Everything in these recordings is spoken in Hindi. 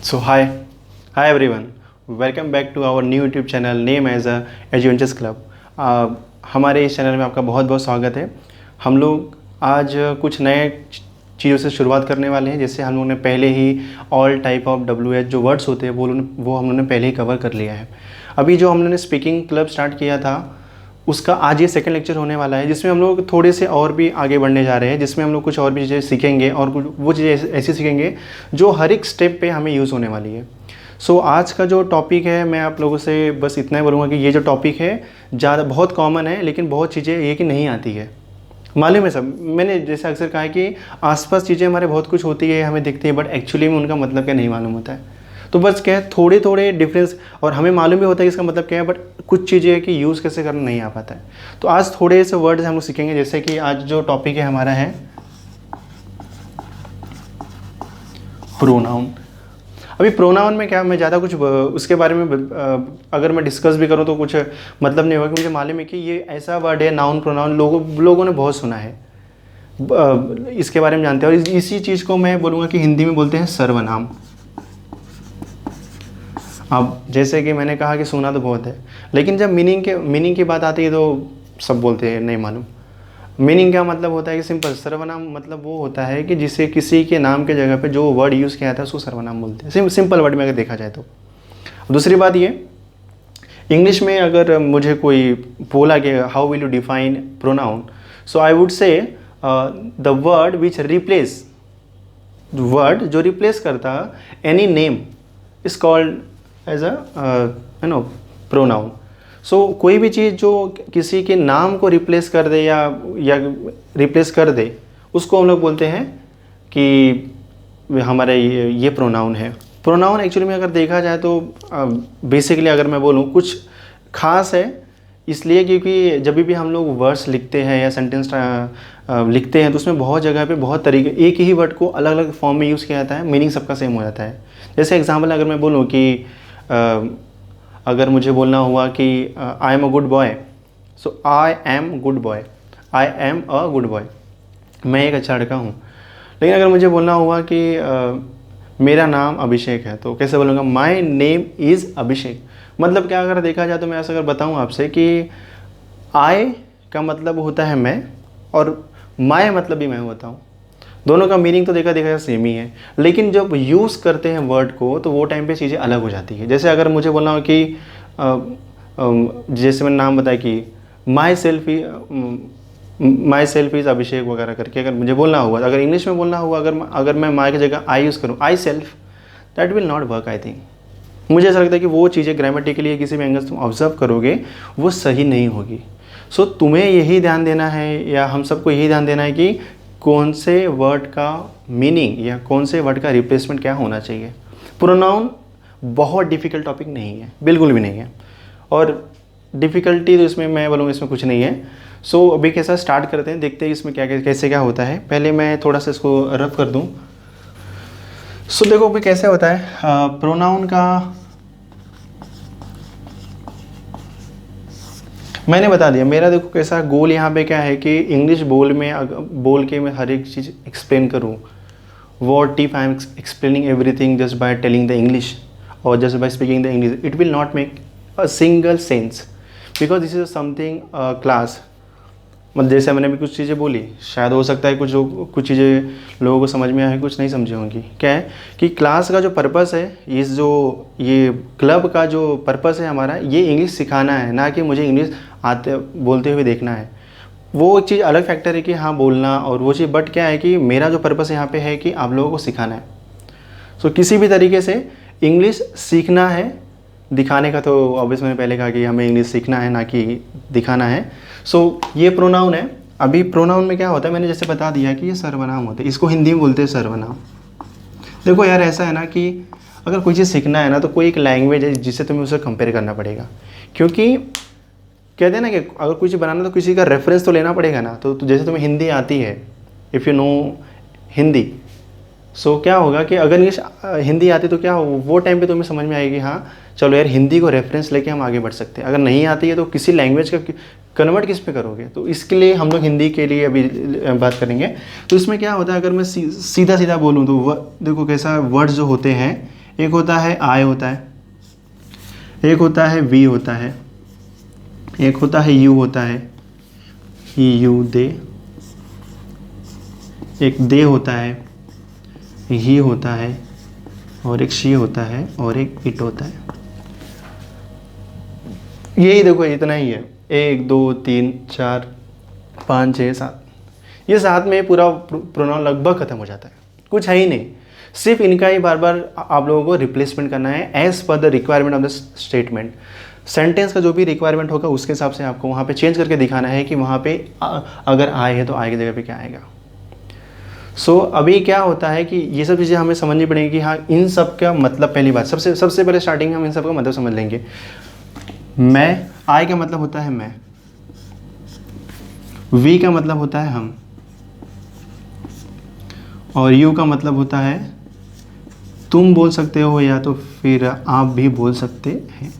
So hi everyone. Welcome back to our new YouTube channel name as a Adventures Club. हमारे इस चैनल में आपका बहुत बहुत स्वागत है। हम लोग आज कुछ नए चीज़ों से शुरुआत करने वाले हैं। जैसे हम लोगों ने पहले ही ऑल टाइप ऑफ WH जो वर्ड्स होते हैं वो हम लोगों ने पहले ही कवर कर लिया है। अभी जो हम लोगों ने स्पीकिंग क्लब स्टार्ट किया था उसका आज ये सेकंड लेक्चर होने वाला है, जिसमें हम लोग थोड़े से और भी आगे बढ़ने जा रहे हैं, जिसमें हम लोग कुछ और भी चीज़ें सीखेंगे और कुछ वो चीज़ें ऐसी सीखेंगे जो हर एक स्टेप पे हमें यूज़ होने वाली है। सो आज का जो टॉपिक है मैं आप लोगों से बस इतना ही बोलूँगा कि ये जो टॉपिक है ज़्यादा बहुत कॉमन है, लेकिन बहुत चीज़ें ये कि नहीं आती है। मालूम है सब, मैंने जैसे अक्सर कहा है कि आसपास चीज़ें हमारे बहुत कुछ होती है, हमें दिखती है, बट एक्चुअली में उनका मतलब क्या नहीं मालूम होता है। तो बस क्या है, थोड़े थोड़े डिफरेंस, और हमें मालूम भी होता है कि इसका मतलब क्या है, बट कुछ चीज़ें कि यूज़ कैसे करना नहीं आ पाता है। तो आज थोड़े से वर्ड्स हम लोग सीखेंगे। जैसे कि आज जो टॉपिक है हमारा है प्रोनाउन। अभी प्रोनाउन में क्या, मैं ज़्यादा कुछ उसके बारे में अगर मैं डिस्कस भी करूँ तो कुछ मतलब नहीं होगा, कि मुझे मालूम है कि ये ऐसा वर्ड है नाउन प्रोनाउन, लोगों ने बहुत सुना है, इसके बारे में जानते हैं। और इसी चीज़ को मैं बोलूँगा कि हिंदी में बोलते हैं सर्वनाम। अब जैसे कि मैंने कहा कि सुना तो बहुत है, लेकिन जब मीनिंग की बात आती है तो सब बोलते हैं नहीं मालूम। मीनिंग क्या मतलब होता है कि सिंपल, सर्वनाम मतलब वो होता है कि जिसे किसी के नाम के जगह पे जो वर्ड यूज़ किया जाता है उसको सर्वनाम बोलते हैं। सिंपल वर्ड में अगर देखा जाए तो। दूसरी बात ये, इंग्लिश में अगर मुझे कोई बोला कि how will you define pronoun, so I would say the word which replace, word जो रिप्लेस करता any name is called as a pronoun. So कोई भी चीज़ जो किसी के नाम को रिप्लेस कर दे या रिप्लेस कर दे, उसको हम लोग बोलते हैं कि हमारे ये प्रोनाउन है। प्रोनाउन एक्चुअली में अगर देखा जाए तो बेसिकली अगर मैं बोलूँ कुछ खास है, इसलिए क्योंकि जब भी हम लोग वर्ड्स लिखते हैं या सेंटेंस लिखते हैं तो उसमें बहुत जगह पे बहुत तरीके, एक ही वर्ड को अलग अलग फॉर्म में यूज़ किया जाता है, मीनिंग सबका सेम हो जाता है। जैसे एग्जांपल अगर मैं बोलूँ कि अगर मुझे बोलना हुआ कि I am a good boy, so I am good boy, I am a good boy, मैं एक अच्छा लड़का हूँ। लेकिन अगर मुझे बोलना हुआ कि मेरा नाम अभिषेक है, तो कैसे बोलूँगा, माई नेम इज़ अभिषेक। मतलब क्या, अगर देखा जाए तो मैं ऐसा अगर बताऊँ आपसे कि आई का मतलब होता है मैं, और माय मतलब भी मैं होता हूँ। दोनों का मीनिंग तो देखा जाए सेम ही है, लेकिन जब यूज़ करते हैं वर्ड को तो वो टाइम पे चीज़ें अलग हो जाती है। जैसे अगर मुझे बोलना हो कि जैसे मैंने नाम बताया कि माई सेल्फ इज़ अभिषेक वगैरह करके अगर मुझे बोलना हुआ, अगर इंग्लिश में बोलना हुआ, अगर मैं माई की जगह आई यूज़ करूँ, I self, that will not work I think. मुझे ऐसा लगता है कि वो चीज़ें ग्रामेटिकली किसी भी एंगल से तुम ऑब्जर्व करोगे वो सही नहीं होगी। सो तुम्हें यही ध्यान देना है, या हम सबको यही ध्यान देना है कि कौन से वर्ड का मीनिंग या कौन से वर्ड का रिप्लेसमेंट क्या होना चाहिए। प्रोनाउन बहुत डिफ़िकल्ट टॉपिक नहीं है, बिल्कुल भी नहीं है, और डिफ़िकल्टी तो इसमें मैं बोलूँगा इसमें कुछ नहीं है। सो अभी कैसा स्टार्ट करते हैं, देखते हैं इसमें क्या कैसे क्या होता है। पहले मैं थोड़ा सा इसको रफ कर दूँ। सो देखो अभी कैसे होता है प्रोनाउन का, मैंने बता दिया। मेरा देखो कैसा गोल यहाँ पे क्या है कि इंग्लिश बोल के मैं हर एक चीज़ एक्सप्लेन करूँ। What if I am explaining everything just by telling the English और just by speaking the English, it will not make a single sense, because this is something class. मतलब जैसे मैंने भी कुछ चीज़ें बोली, शायद हो सकता है कुछ चीज़ें लोगों को समझ में आई, कुछ नहीं समझी होंगी। क्या है कि क्लास का जो पर्पस है, ये क्लब का जो पर्पस है हमारा, ये इंग्लिश सिखाना है, ना कि मुझे इंग्लिश बोलते हुए देखना है। वो एक चीज़ अलग फैक्टर है कि हाँ बोलना और वो चीज़, बट क्या है कि मेरा जो पर्पस यहाँ पे है कि आप लोगों को सिखाना है। सो किसी भी तरीके से इंग्लिश सीखना है, दिखाने का तो ऑब्वियस मैंने पहले कहा कि हमें इंग्लिश सीखना है ना कि दिखाना है। सो ये प्रोनाउन है। अभी प्रोनाउन में क्या होता है, मैंने जैसे बता दिया कि ये सर्वनाम होते हैं, इसको हिंदी में बोलते हैं सर्वनाम। देखो यार ऐसा है ना कि अगर कोई चीज़ सीखना है ना तो कोई एक लैंग्वेज है जिससे तुम्हें उसे कंपेयर करना पड़ेगा, क्योंकि कहते हैं ना कि अगर कोई चीज़ बनाना तो किसी का रेफरेंस तो लेना पड़ेगा ना। तो जैसे तुम्हें हिंदी आती है, इफ़ यू नो हिंदी, सो क्या होगा कि अगर हिंदी आती तो क्या हो, वो टाइम पे तुम्हें समझ में आएगी हाँ चलो यार हिंदी को रेफरेंस लेके हम आगे बढ़ सकते हैं। अगर नहीं आती है तो किसी लैंग्वेज का कन्वर्ट किस पे करोगे, तो इसके लिए हम लोग हिंदी के लिए अभी बात करेंगे। तो इसमें क्या होता है, अगर मैं सीधा सीधा बोलूँ तो देखो कैसा वर्ड्स जो होते हैं एक होता है आई होता है, एक होता है वी होता है, एक होता है यू होता है, यू दे, एक दे होता है, ही होता है, और एक शी होता है, और एक इट होता है। यही देखो इतना ही है, 1 2 3 4 5 6 7, ये 7 में पूरा प्रोनाउन लगभग खत्म हो जाता है, कुछ है ही नहीं। सिर्फ इनका ही बार बार आप लोगों को रिप्लेसमेंट करना है एज पर the requirement of the statement. Sentence का जो भी रिक्वायरमेंट होगा उसके हिसाब से आपको वहाँ पे चेंज करके दिखाना है कि वहाँ पे अगर आए है तो आए की जगह पे क्या आएगा। सो अभी क्या होता है कि ये सब चीज़ें हमें समझनी पड़ेंगी कि हाँ इन सब का मतलब, पहली बात सबसे पहले स्टार्टिंग में हम इन सब का मतलब समझ लेंगे। मैं, आई का मतलब होता है मैं, वी का मतलब होता है हम, और यू का मतलब होता है तुम बोल सकते हो या तो फिर आप भी बोल सकते हैं।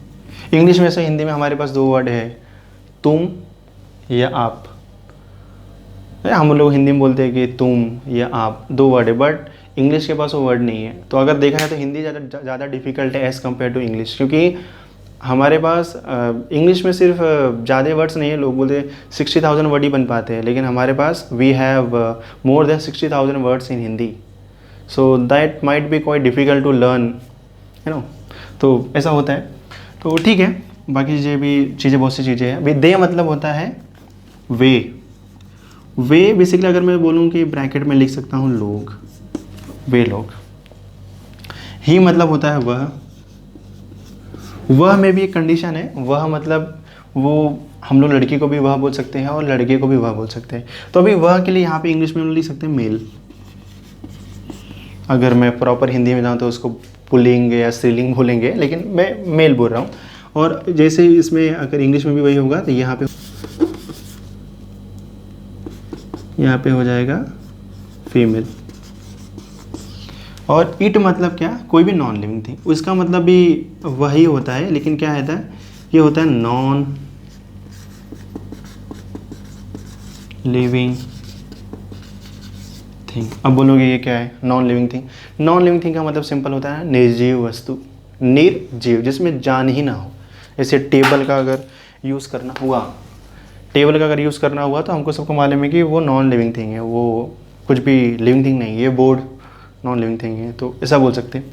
इंग्लिश में से हिंदी में हमारे पास 2 वर्ड है, तुम या आप। हम लोग हिंदी में बोलते हैं कि तुम या आप, 2 वर्ड है, बट इंग्लिश के पास वो वर्ड नहीं है। तो अगर देखा जाए तो हिंदी ज़्यादा डिफ़िकल्ट है एज़ कम्पेयर टू इंग्लिश, क्योंकि हमारे पास इंग्लिश में सिर्फ ज़्यादा वर्ड्स नहीं है, लोग बोलते हैं 60,000 वर्ड ही बन पाते हैं, लेकिन हमारे पास we have more than 60,000 words in Hindi. So that might be quite difficult to learn, है ना। तो ऐसा होता है, तो ठीक है। बाकी चीज़ें बहुत सी चीज़ें हैं। अभी दे मतलब होता है वे। वे बेसिकली अगर मैं बोलूँ कि ब्रैकेट में लिख सकता हूँ लोग, वे लोग। ही मतलब होता है वह में भी एक कंडीशन है, वह मतलब वो हम लोग लड़की को भी वह बोल सकते हैं और लड़के को भी वह बोल सकते हैं। तो अभी वह के लिए यहाँ पे इंग्लिश में हम लिख सकते हैं मेल। अगर मैं प्रॉपर हिंदी में जाऊँ तो उसको पुल्लिंग या स्त्रीलिंग बोलेंगे, लेकिन मैं मेल बोल रहा हूँ। और जैसे इसमें अगर इंग्लिश में भी वही होगा तो यहाँ पे हो जाएगा फीमेल। और इट मतलब क्या, कोई भी नॉन लिविंग थिंग, उसका मतलब भी वही होता है, लेकिन क्या होता है, ये होता है नॉन लिविंग थिंग। अब बोलोगे ये क्या है non living thing? Non living thing का मतलब सिंपल होता है निर्जीव वस्तु, निर्जीव जिसमें जान ही ना हो। जैसे टेबल का अगर यूज़ करना हुआ, तो हमको सबको मालूम है कि वो नॉन लिविंग थिंग है, वो कुछ भी लिविंग थिंग नहीं है। ये बोर्ड नॉन लिविंग थिंग है, तो ऐसा बोल सकते हैं।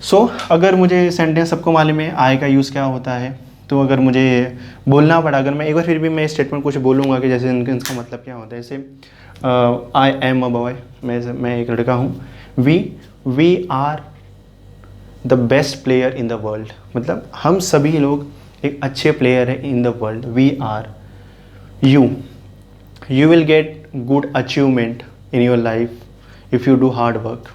सो अगर मुझे सेंटेंस सबको मालूम है आई का यूज़ क्या होता है, तो अगर मुझे बोलना पड़ा, अगर मैं एक बार फिर भी मैं स्टेटमेंट कुछ बोलूँगा कि जैसे इसका मतलब क्या होता है, जैसे आई एम अ बॉय, मैं एक लड़का हूँ। We are the best player in the world, मतलब हम सभी लोग एक अच्छे प्लेयर है in the world. We are. You will get good achievement in your life if you do hard work.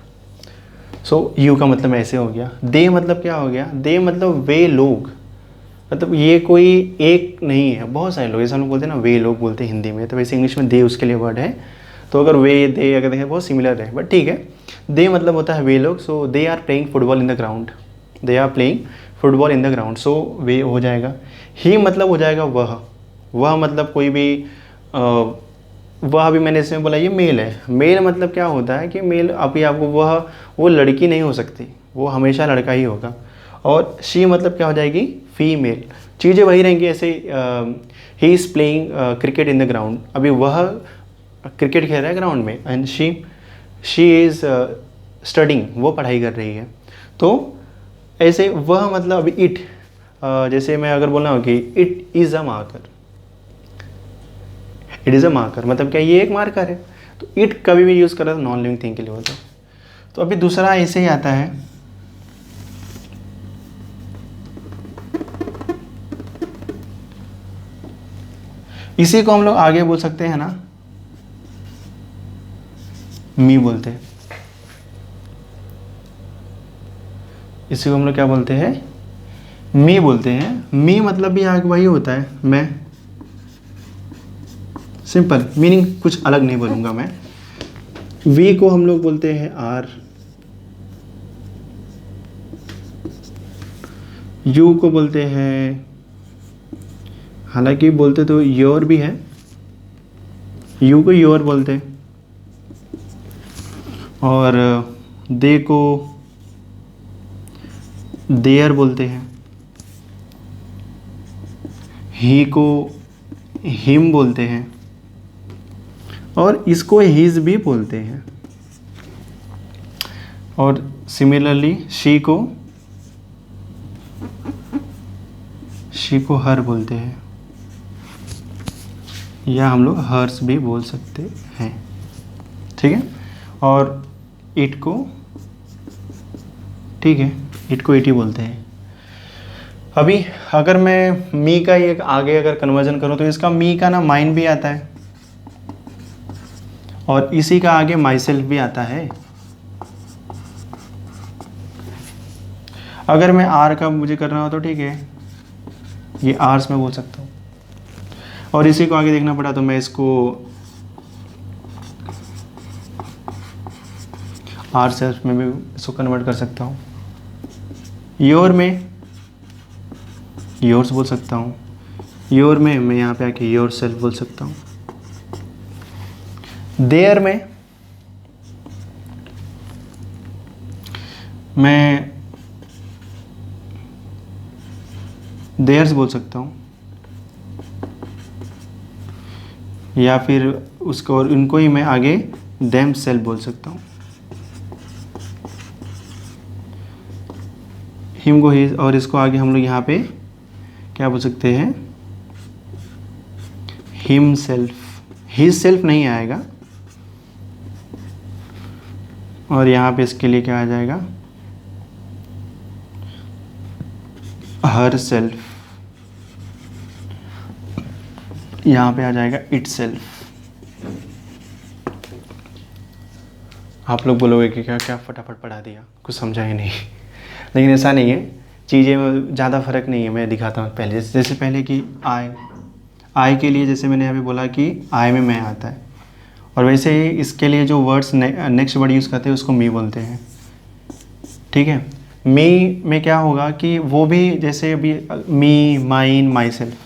So you का मतलब ऐसे हो गया। दे मतलब क्या हो गया, दे मतलब वे लोग, मतलब ये कोई एक नहीं है, बहुत सारे लोग, जैसे हम लोग बोलते हैं ना वे लोग बोलते हैं हिंदी में, तो वैसे इंग्लिश में दे उसके लिए वर्ड है। तो अगर वे दे अगर देखें बहुत सिमिलर है, बट ठीक है। दे मतलब होता है वे लोग। So they are playing football in the ground, they are playing football in the ground. So वे हो जाएगा। ही मतलब हो जाएगा वह मतलब कोई भी वह अभी मैंने इसमें बोला ये मेल है। मेल मतलब क्या होता है कि मेल अभी आपको वो लड़की नहीं हो सकती, वो हमेशा लड़का ही होगा। और शी मतलब क्या हो जाएगी, फीमेल। चीज़ें वही रहेंगी। ऐसे he is playing cricket in the ground, अभी वह क्रिकेट खेल रहा है ग्राउंड में, एंड शी इज़ स्टडिंग, वो पढ़ाई कर रही है। तो ऐसे वह मतलब अभी इट, जैसे मैं अगर बोल रहा हूँ कि it is a marker, it is a marker मतलब क्या, ये एक मार्कर है। तो इट कभी भी यूज़ करा तो नॉन लिविंग थिंग के लिए होता है। तो अभी दूसरा ऐसे ही आता है, इसी को हम लोग आगे बोल सकते हैं ना, मी बोलते हैं। इसी को हम लोग क्या बोलते हैं, मी बोलते हैं। मी मतलब भी आगे वही होता है, मैं। सिंपल मीनिंग, कुछ अलग नहीं बोलूँगा मैं। वी को हम लोग बोलते हैं आर, यू को बोलते हैं, हालांकि बोलते तो योर भी है, यू को योर बोलते हैं। और दे को देयर बोलते हैं, ही को हिम बोलते हैं, और इसको हिज भी बोलते हैं। और सिमिलरली शी को हर बोलते हैं, या हम लोग हर्स भी बोल सकते हैं। ठीक है। और इट को, ठीक है, इट को इट ही बोलते हैं। अभी अगर मैं मी का एक आगे अगर कन्वर्जन करूँ तो इसका मी का ना माइन भी आता है, और इसी का आगे माई सेल्फ भी आता है। अगर मैं आर का मुझे करना हो तो ठीक है, ये आर्स में बोल सकता हूँ, और इसी को आगे देखना पड़ा तो मैं इसको आर सेल्फ में भी इसको कन्वर्ट कर सकता हूँ। योर में योर्स बोल सकता हूँ, योर में मैं यहाँ पे आके योर सेल्फ बोल सकता हूँ। देयर में मैं देयर्स बोल सकता हूँ, या फिर उसको और इनको ही मैं आगे देम सेल्फ बोल सकता हूँ। हिम को हिज, और इसको आगे हम लोग यहाँ पे क्या बोल सकते हैं, हिम सेल्फ, हिज सेल्फ नहीं आएगा, और यहाँ पे इसके लिए क्या आ जाएगा, हर सेल्फ, यहाँ पे आ जाएगा इट सेल्फ। आप लोग बोलोगे कि क्या क्या फटाफट पढ़ा दिया, कुछ समझा ही नहीं। लेकिन ऐसा नहीं है, चीज़ें में ज़्यादा फ़र्क नहीं है। मैं दिखाता हूँ पहले, जैसे पहले कि आई के लिए जैसे मैंने अभी बोला कि आई में मैं आता है, और वैसे ही इसके लिए जो वर्ड्स नेक्स्ट वर्ड यूज़ करते हैं उसको मी बोलते हैं। ठीक है। मी में क्या होगा कि वो भी जैसे अभी मी, माइन, माई सेल्फ,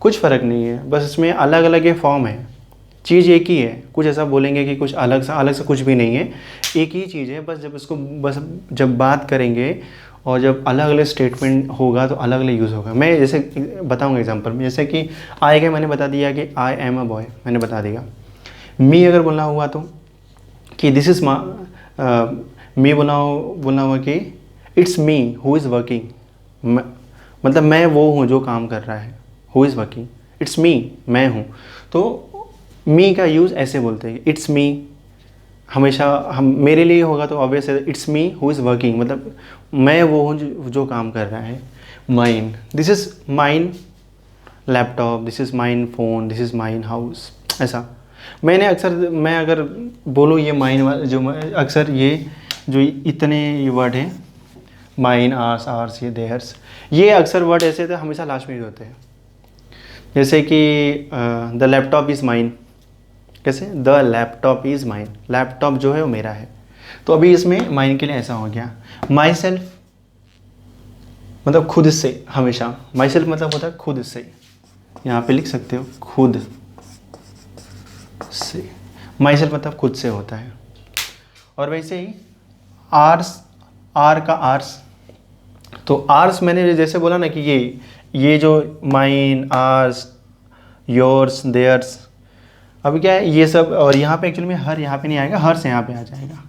कुछ फ़र्क नहीं है, बस इसमें अलग अलग ये फॉर्म है, चीज़ एक ही है। कुछ ऐसा बोलेंगे कि कुछ अलग सा कुछ भी नहीं है, एक ही चीज़ है। बस जब बात करेंगे और जब अलग अलग स्टेटमेंट होगा तो अलग अलग यूज़ होगा। मैं जैसे बताऊंगा एग्जांपल में, जैसे कि आई का मैंने बता दिया कि आई एम अ बॉय, मैंने बता दिया। मी अगर बोलना हुआ तो कि दिस इज़ मी बोलना हुआ कि it's me who is working, मतलब मैं वो हूँ जो काम कर रहा है, who is working, it's me, मैं हूँ। तो मी का यूज़ ऐसे बोलते हैं, इट्स मी हमेशा हम मेरे लिए होगा तो ऑब्वियस है it's me who is working, मतलब मैं वो हूँ जो काम कर रहा है। Mine, this is mine laptop, this is mine phone, this is mine house. ऐसा मैं अगर बोलूँ ये माइन जो अक्सर ये जो इतने वर्ड हैं, माइन, आर्स, ये देयर्स, ये अक्सर वर्ड ऐसे थे हमेशा लास्ट में यूज होते हैं। जैसे कि द लैपटॉप इज़ माइन, कैसे, the laptop is mine, laptop जो है वो मेरा है। तो अभी इसमें माइन के लिए ऐसा हो गया। माई सेल्फ मतलब खुद से, हमेशा माई सेल्फ मतलब होता है खुद से, यहाँ पे लिख सकते हो खुद से। माई सेल्फ मतलब खुद से होता है। और वैसे ही आर का आर्स, तो आर्स मैंने जैसे बोला ना कि ये जो माइन, आर्स, योर्स, देयर्स, अभी क्या है ये सब, और यहाँ पे एक्चुअली में हर यहाँ पे नहीं आएगा, हर से यहाँ पे आ जाएगा।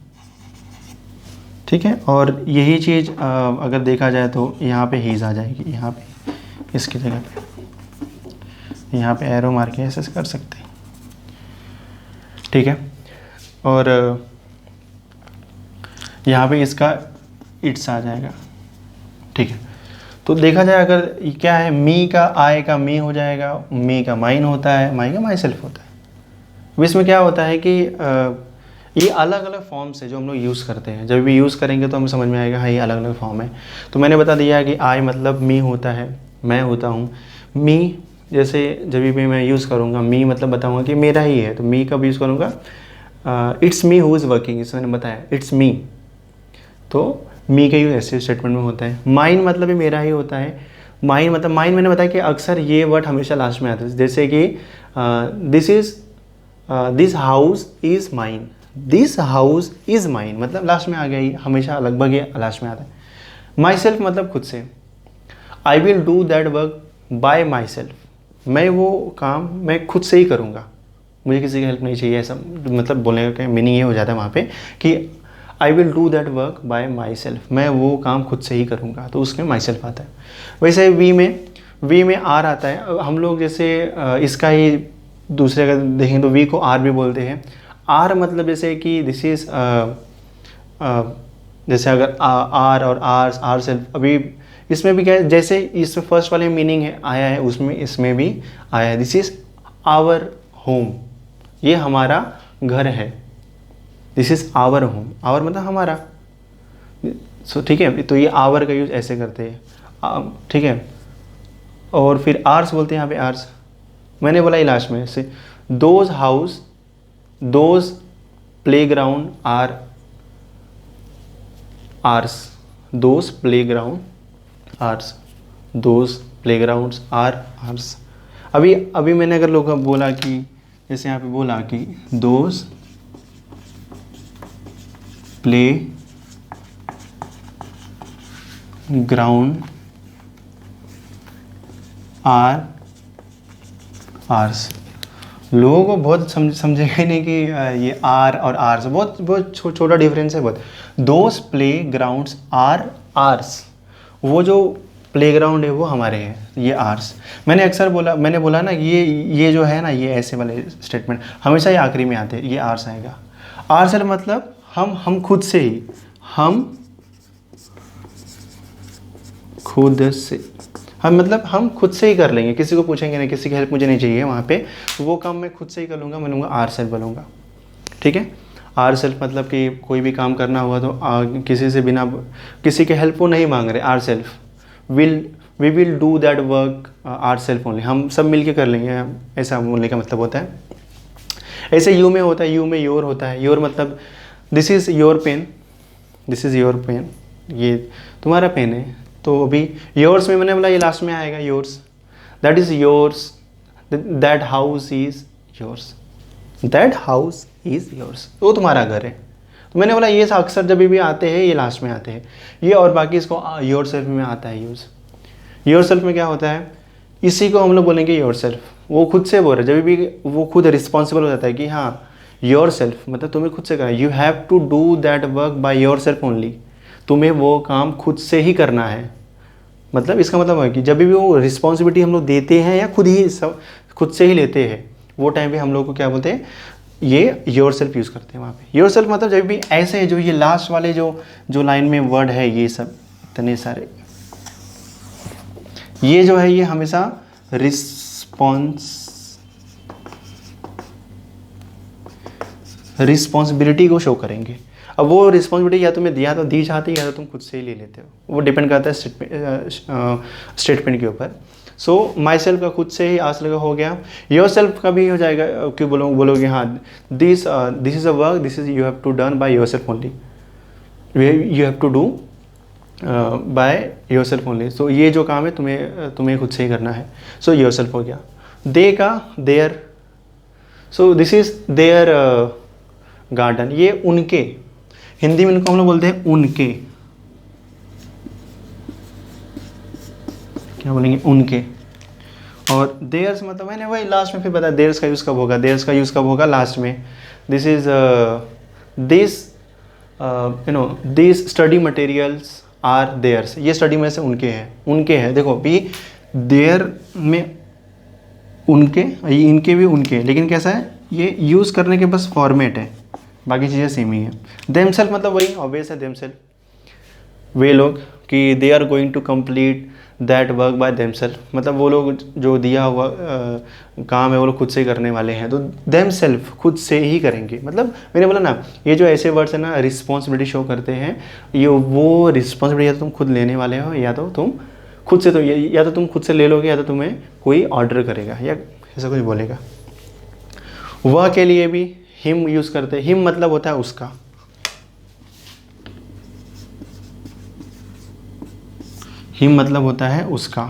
ठीक है। और यही चीज़ अगर देखा जाए तो यहाँ पे हीज आ जाएगी, यहाँ पे इसकी जगह पे यहाँ पे एरो मार के ऐसे कर सकते हैं। ठीक है। और यहाँ पे इसका इट्स आ जाएगा। ठीक है। तो देखा जाए अगर क्या है, मी का आई का मी हो जाएगा, मी का माइन होता है, माई का माई सेल्फ होता है। अब इसमें क्या होता है कि ये अलग अलग फॉर्म्स है जो हम लोग यूज़ करते हैं। जब भी यूज़ करेंगे तो हमें समझ में आएगा हाँ ये अलग अलग फॉर्म है। तो मैंने बता दिया कि आई मतलब मी होता है, मैं होता हूँ। मी जैसे जब भी मैं यूज़ करूँगा, मी मतलब बताऊँगा कि मेरा ही है, तो मी कब यूज़ करूँगा, it's me who is working, इसमें मैंने बताया इट्स मी, तो मी का यूज़ ऐसे स्टेटमेंट में होता है। माइन मतलब भी मेरा ही होता है। माइन मतलब, माइन मैंने बताया कि अक्सर ये वर्ड हमेशा लास्ट में आता है। जैसे कि this house is mine, this house is mine, मतलब लास्ट में आ गया, ये हमेशा लगभग ये लास्ट में आता है। माई सेल्फ मतलब खुद से। I will do that work bye my self, मैं वो काम मैं खुद से ही करूँगा, मुझे किसी की हेल्प नहीं चाहिए, ऐसा मतलब बोलने का मीनिंग ये हो जाता है वहाँ पे कि I will do that work bye my self, मैं वो काम खुद से ही करूँगा, तो उसमें माई सेल्फ आता है। वैसे वी में आर आता है। हम लोग जैसे इसका ही दूसरे अगर देखें तो वी को आर भी बोलते हैं। आर मतलब जैसे कि दिस इज़ जैसे अगर आर और आर सेल्फ, अभी इसमें भी क्या है, जैसे इसमें फर्स्ट वाले मीनिंग है आया है, उसमें इसमें भी आया है। दिस इज़ आवर होम, ये हमारा घर है। This is our home, our मतलब हमारा। सो ठीक है, तो ये आवर का यूज ऐसे करते हैं, ठीक है। और फिर आर्स बोलते हैं यहाँ पे, आर्स मैंने बोला ये लास्ट में से, those house those playground are ours, those playground ours, those playgrounds are ours. अभी मैंने अगर लोग बोला कि जैसे यहाँ पे बोला कि those playground are ours, लोगों को बहुत समझेगा ही नहीं कि ये आर और आर्स बहुत छोटा डिफरेंस है बहुत। Those playgrounds are ours, वो जो प्लेग्राउंड है वो हमारे हैं, ये आर्स। मैंने बोला ना ये जो है ना, ये ऐसे वाले स्टेटमेंट हमेशा ये आखिरी में आते हैं, ये आर्स आएगा। आर्स मतलब हम खुद से ही, हम खुद से, हम मतलब हम खुद से ही कर लेंगे, किसी को पूछेंगे नहीं, किसी की हेल्प मुझे नहीं चाहिए वहाँ पे, वो काम मैं खुद से ही कर लूँगा, मैं लूँगा आर सेल्फ बोलूँगा। ठीक है, आर सेल्फ मतलब कि कोई भी काम करना हुआ तो किसी से बिना किसी के हेल्प को नहीं मांग रहे, ourself we will do that work ourself only, हम सब मिल के कर लेंगे, ऐसा बोलने का मतलब होता है। ऐसे यू में होता है, यू में योर होता है। योर मतलब this is your pen, this is your pen, ये तुम्हारा पेन है। तो अभी योर्स में मैंने बोला ये लास्ट में आएगा, yours, that is yours, that house is yours, that house is yours, वो तुम्हारा घर है। तो मैंने बोला ये अक्सर जब भी आते हैं ये लास्ट में आते हैं ये, और बाकी इसको योर सेल्फ में आता है यूज़। योर सेल्फ में क्या होता है, इसी को हम लोग बोलेंगे योर सेल्फ, वो खुद से बोल रहे, जब भी वो खुद रिस्पॉन्सिबल हो जाता है कि हाँ योर सेल्फ मतलब तुम्हें खुद से करना, you have to do that work by yourself only, तुम्हें वो काम खुद से ही करना है। मतलब इसका मतलब है कि जब भी वो रिस्पॉन्सिबिलिटी हम लोग देते हैं या खुद से ही लेते हैं, वो टाइम पे हम लोग को क्या बोलते हैं, ये योर सेल्फ यूज़ करते हैं वहाँ पे। योर सेल्फ मतलब जब भी ऐसे है, जो ये लास्ट वाले जो लाइन में वर्ड है, ये सब इतने सारे, ये जो है ये हमेशा रिस्पॉन्सिबिलिटी को शो करेंगे। अब वो रिस्पॉन्सिबिलिटी या तुम्हें दिया तो दी जाती है, या तो तुम खुद से ही ले लेते हो, वो डिपेंड करता है स्टेटमेंट के ऊपर। सो माई सेल्फ का खुद से ही आस लगा हो गया। योर सेल्फ का भी हो जाएगा, क्यों बोलोगे हाँ this is a work, this is you have to done by yourself only, you have to do by yourself only. So ये जो काम है तुम्हें खुद से ही करना है। सो योर सेल्फ हो गया। दे का their, so this is their garden, ये उनके, हिंदी में इनको हम लोग बोलते हैं उनके, क्या बोलेंगे उनके। और देयर्स मतलब मैंने वही लास्ट में फिर बताया, देयर्स का यूज़ कब होगा, देयर्स का यूज़ कब होगा लास्ट में। This is this this study materials are theirs, ये स्टडी में से उनके हैं। देखो भी देयर में उनके, इनके भी उनके, लेकिन कैसा है ये यूज़ करने के बस फॉर्मेट है, बाकी चीज़ें सेम ही है। देमसेल्फ मतलब वही ऑब्वियस है, देमसेल्फ वे लोग कि they are going to complete that work by themselves, मतलब वो लोग जो दिया हुआ काम है वो लोग खुद से ही करने वाले हैं, तो देमसेल्फ खुद से ही करेंगे। मतलब मैंने बोला ना ये जो ऐसे वर्ड्स है ना रिस्पॉन्सिबिलिटी शो करते हैं, ये वो रिस्पॉन्सिबिलिटी या तो तुम खुद लेने वाले हो, या तो तुम खुद से, तो या तो तुम खुद से ले लोगे, या तो तुम्हें कोई ऑर्डर करेगा या ऐसा कुछ बोलेगा। वह के लिए भी हिम यूज़ करते हैं, हिम मतलब होता है उसका, हिम मतलब होता है उसका।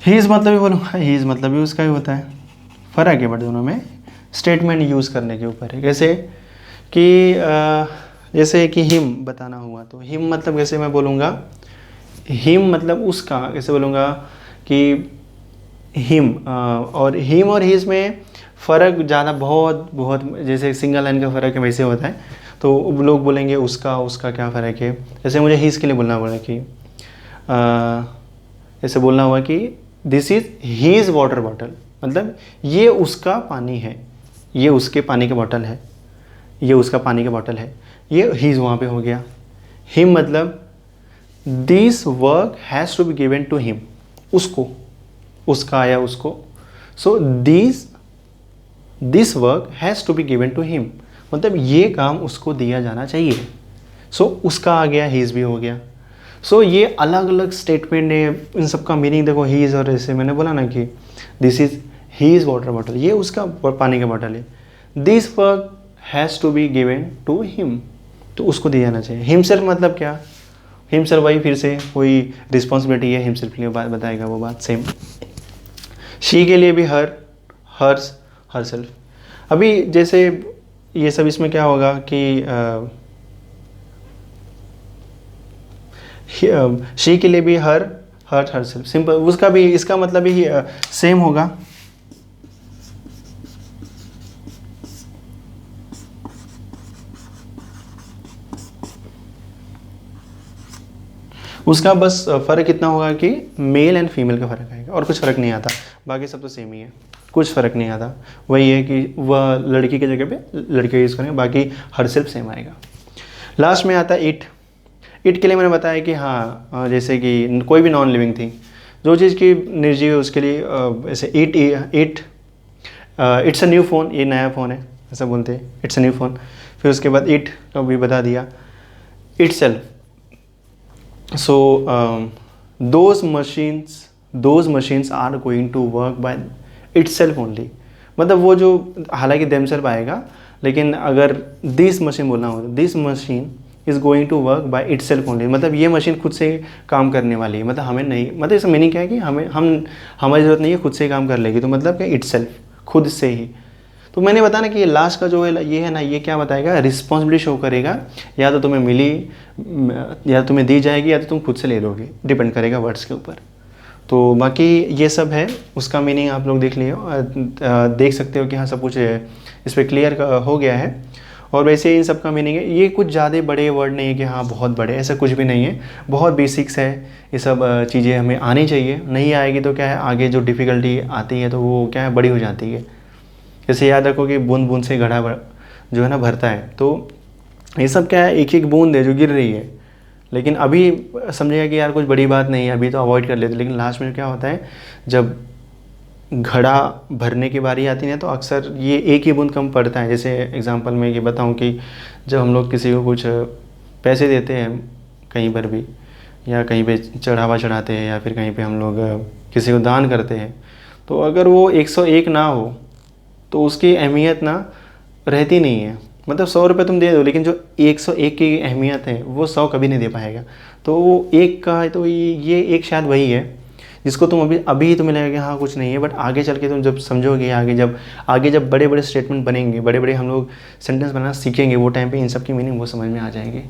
हीज़ मतलब भी बोलूँगा, हीज़ मतलब भी उसका ही होता है। फ़र्क है बट दोनों में स्टेटमेंट यूज़ करने के ऊपर है। जैसे कि जैसे कि हिम बताना हुआ तो हिम मतलब कैसे मैं बोलूँगा, हिम मतलब उसका कैसे बोलूँगा कि हिम और हिज में फ़र्क ज़्यादा बहुत बहुत, जैसे सिंगल लाइन का फ़र्क है वैसे होता है। तो लोग बोलेंगे उसका उसका क्या फ़र्क है। जैसे मुझे हिज के लिए बोलना पड़ा कि ऐसे बोलना हुआ कि this is his water bottle, मतलब ये उसका पानी है, ये उसके पानी का बॉटल है, ये उसका पानी का बॉटल है। ये हीज़ वहाँ पे हो गया। हिम मतलब this work has to be given to him, उसको, उसका या उसको। So this work has to be given to him, मतलब ये काम उसको दिया जाना चाहिए। सो उसका आ गया, हीज़ भी हो गया। सो ये अलग अलग स्टेटमेंट है, इन सब का मीनिंग देखो। हीज़ और ऐसे मैंने बोला ना कि this is his water bottle, ये उसका पानी का बॉटल है। This work has to be given to him, तो उसको दिया जाना चाहिए। हिमसेल्फ मतलब क्या, हिमसेल्फ वही फिर से कोई रिस्पॉन्सिबिलिटी है, हिमसेल्फ के लिए बात बताएगा वो बात सेम। शी के लिए भी हर, हर्स, हर सेल्फ। अभी जैसे ये सब इसमें क्या होगा कि शी के लिए भी हर, हर सेल्फ, सिंपल। उसका भी इसका मतलब भी सेम होगा। उसका बस फ़र्क इतना होगा कि मेल एंड फीमेल का फ़र्क आएगा, और कुछ फ़र्क नहीं आता। बाकी सब तो सेम ही है, कुछ फ़र्क नहीं आता। वही है कि वह लड़की की जगह पे लड़के यूज़ करेंगे, बाकी हर सेल्फ सेम आएगा। लास्ट में आता है इट। इट के लिए मैंने बताया कि हाँ, जैसे कि कोई भी नॉन लिविंग थिंग, जो चीज़ की निर्जीव है उसके लिए ऐसे it, it's a new phone, ये नया फ़ोन है ऐसा बोलते हैं, इट्स अ न्यू फ़ोन। फिर उसके बाद इट का भी बता दिया, itself. So those machines are going to work by itself only, मतलब वो जो, हालांकि देम सेल्फ आएगा, लेकिन अगर दिस मशीन बोलना हो तो this machine is going to work by itself only, मतलब ये मशीन खुद से काम करने वाली है, मतलब हमें नहीं, मतलब इसका मीनिंग क्या है कि हमारी ज़रूरत नहीं है, खुद से ही काम कर लेगी। तो मतलब क्या, इट सेल्फ, खुद से ही। तो मैंने बताया ना कि ये लास्ट का जो है ये है ना, ये क्या बताएगा, रिस्पॉन्सिबिलिटी शो करेगा। या तो तुम्हें मिली, या तुम्हें दी जाएगी, या तो तुम खुद से ले लोगे, डिपेंड करेगा वर्ड्स के ऊपर। तो बाकी ये सब है, उसका मीनिंग आप लोग देख लियो, देख सकते हो कि हाँ सब कुछ इस पर क्लियर हो गया है। और वैसे इन सब का मीनिंग है, ये कुछ ज़्यादा बड़े वर्ड नहीं है कि हाँ बहुत बड़े, ऐसा कुछ भी नहीं है, बहुत बेसिक्स है। ये सब चीज़ें हमें आनी चाहिए, नहीं आएगी तो क्या है, आगे जो डिफ़िकल्टी आती है तो वो क्या है, बड़ी हो जाती है। जैसे याद रखो कि बूंद बूंद से घड़ा जो है ना भरता है, तो ये सब क्या है, एक एक बूंद है जो गिर रही है। लेकिन अभी समझेगा कि यार कुछ बड़ी बात नहीं है, अभी तो अवॉइड कर लेते, लेकिन लास्ट में क्या होता है, जब घड़ा भरने की बारी आती है तो अक्सर ये एक ही बूंद कम पड़ता है। जैसे एग्जांपल में ये बताऊं कि जब हम लोग किसी को कुछ पैसे देते हैं कहीं पर भी, या कहीं पे चढ़ावा चढ़ाते हैं, या फिर कहीं पे हम लोग किसी को दान करते हैं, तो अगर वो 101 ना हो तो उसकी अहमियत ना रहती नहीं है। मतलब 100 रुपये तुम दे दो, लेकिन जो 101 की अहमियत है वो 100 कभी नहीं दे पाएगा। तो वो एक का है, तो ये एक शायद वही है जिसको तुम अभी तुम्हें लगेगा कि हाँ कुछ नहीं है, बट आगे चल के तुम जब समझोगे, आगे जब बड़े बड़े स्टेटमेंट बनेंगे, बड़े बड़े हम लोग सेंटेंस बनाना सीखेंगे, वो टाइम पे इन सब की मीनिंग वो समझ में आ जाएगी।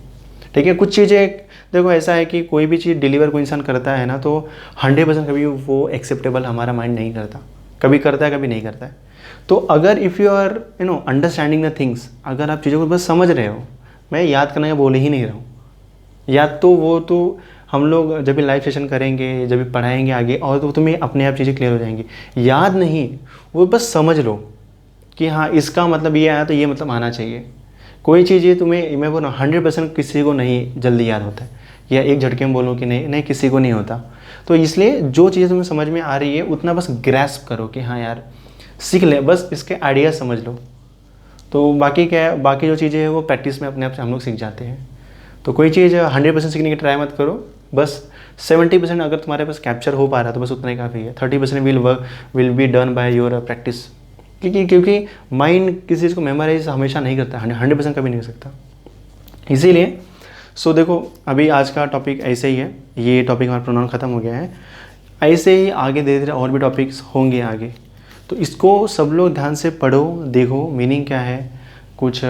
ठीक है, कुछ चीज़ें देखो ऐसा है कि कोई भी चीज़ डिलीवर कोई इंसान करता है ना, तो 100% कभी वो एक्सेप्टेबल हमारा माइंड नहीं करता, कभी करता है कभी नहीं करता है। तो अगर if you are understanding the things, अगर आप चीज़ों को बस समझ रहे हो, मैं याद करने का बोल ही नहीं रहा हूँ, याद तो वो तो हम लोग जब भी लाइव सेशन करेंगे, जब भी पढ़ाएंगे आगे, और तो तुम्हें अपने आप चीज़ें क्लियर हो जाएंगी। याद नहीं, वो बस समझ लो कि हाँ इसका मतलब ये आया तो ये मतलब आना चाहिए। कोई चीज़ ये तुम्हें, मैं बोल रहा हूँ 100% किसी को नहीं जल्दी याद होता है, या एक झटके में बोलो कि नहीं किसी को नहीं होता। तो इसलिए जो चीज़ें तुम्हें समझ में आ रही है उतना बस ग्रैस्प करो कि हाँ यार सीख ले, बस इसके आइडिया समझ लो। तो बाकी क्या है, बाकी जो चीज़ें हैं वो प्रैक्टिस में अपने आप से हम लोग सीख जाते हैं। तो कोई चीज़ 100% सीखने की ट्राई मत करो, बस 70% अगर तुम्हारे पास कैप्चर हो पा रहा है तो बस उतना ही काफ़ी है। 30% will be done by your practice, क्योंकि माइंड किसी चीज़ को मेमोराइज हमेशा नहीं करता, 100% कभी नहीं कर सकता। इसीलिए सो देखो, अभी आज का टॉपिक ऐसे ही है, ये टॉपिक हमारा प्रोनाउन ख़त्म हो गया है। ऐसे ही आगे धीरे धीरे और भी टॉपिक्स होंगे आगे, तो इसको सब लोग ध्यान से पढ़ो, देखो मीनिंग क्या है, कुछ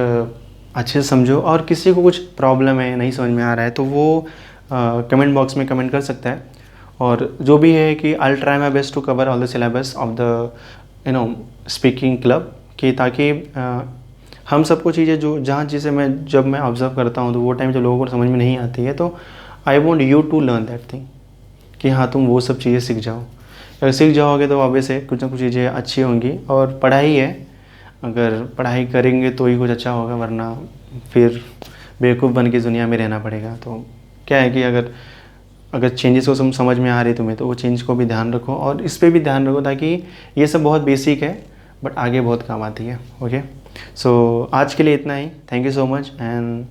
अच्छे से समझो, और किसी को कुछ प्रॉब्लम है, नहीं समझ में आ रहा है, तो वो कमेंट बॉक्स में कमेंट कर सकता है। और जो भी है कि I try my best to cover all the syllabus of the speaking club, कि ताकि हम सबको चीज़ें जो जहाँ चीज़ें मैं जब मैं ऑब्ज़र्व करता हूँ तो वो टाइम जब लोगों को समझ में नहीं आती है, तो I want you to learn that thing, कि हाँ तुम वो सब चीज़ें सीख जाओ। अगर सीख जाओगे तो ऑब्वियस है कुछ ना कुछ चीज़ें अच्छी होंगी। और पढ़ाई है, अगर पढ़ाई करेंगे तो ही कुछ अच्छा होगा, वरना फिर बेवकूफ़ बन के दुनिया में रहना पड़ेगा। तो क्या है कि अगर अगर चेंजेस को समझ में आ रही है तुम्हें, तो वो चेंज को भी ध्यान रखो, और इस पे भी ध्यान रखो, ताकि ये सब बहुत बेसिक है बट आगे बहुत काम आती है। ओके, सो आज के लिए इतना ही। Thank you so much and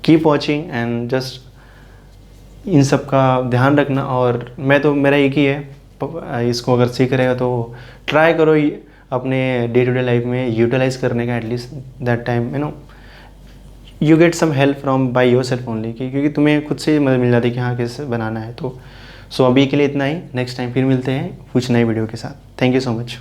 keep watching and just इन सब का ध्यान रखना। और मैं तो मेरा एक ही है, इसको अगर सीख रहे हो तो ट्राई करो अपने डे टू डे लाइफ में यूटिलाइज़ करने का, at least that time you get some help from by yourself only, क्योंकि तुम्हें खुद से मदद मिल जाती है कि हाँ कैसे बनाना है। तो सो अभी के लिए इतना ही, नेक्स्ट टाइम फिर मिलते हैं कुछ नई वीडियो के साथ। Thank you so much.